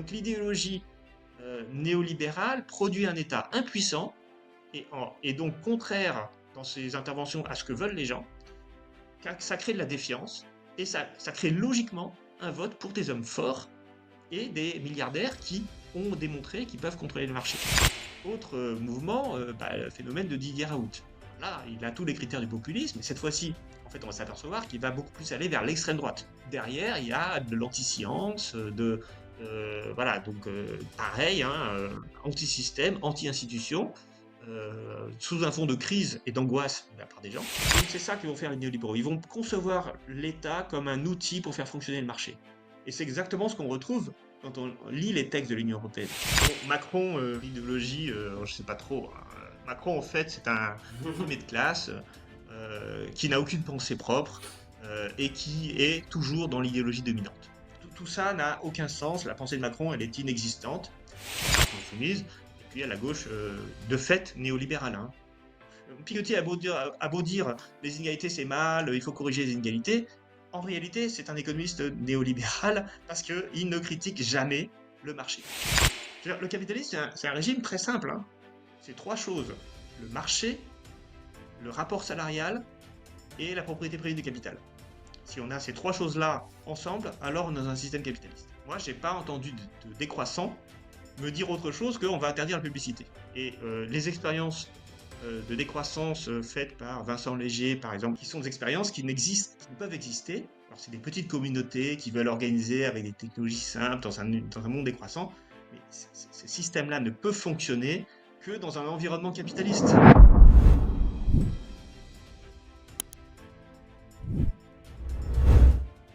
Donc l'idéologie néolibérale produit un État impuissant et donc contraire dans ses interventions à ce que veulent les gens. Ça crée de la défiance et ça crée logiquement un vote pour des hommes forts et des milliardaires qui ont démontré qu'ils peuvent contrôler le marché. Autre mouvement, le phénomène de Didier Raoult. Là, il a tous les critères du populisme, mais cette fois-ci, en fait, on va s'apercevoir qu'il va beaucoup plus aller vers l'extrême droite. Derrière, il y a de l'anti-science, pareil, anti-système, anti-institution, sous un fond de crise et d'angoisse de la part des gens. Donc c'est ça que vont faire les néolibéraux. Ils vont concevoir l'État comme un outil pour faire fonctionner le marché. Et c'est exactement ce qu'on retrouve quand on lit les textes de l'Union européenne. Bon, Macron, l'idéologie, je sais pas trop. Macron, en fait, c'est un premier de classe qui n'a aucune pensée propre et qui est toujours dans l'idéologie dominante. Tout ça n'a aucun sens. La pensée de Macron, elle est inexistante. Insoumise. Et puis à la gauche, de fait, néolibérale. Piketty a beau dire les inégalités c'est mal, il faut corriger les inégalités. En réalité, c'est un économiste néolibéral parce qu'il ne critique jamais le marché. Le capitalisme, c'est un régime très simple. C'est trois choses. Le marché, le rapport salarial et la propriété privée du capital. Si on a ces trois choses-là ensemble, alors on est dans un système capitaliste. Moi, j'ai pas entendu de décroissant me dire autre chose qu'on va interdire la publicité. Et les expériences de décroissance faites par Vincent Léger, par exemple, qui sont des expériences qui n'existent, qui ne peuvent exister. Alors, c'est des petites communautés qui veulent organiser avec des technologies simples dans un monde décroissant, mais ce système-là ne peut fonctionner que dans un environnement capitaliste.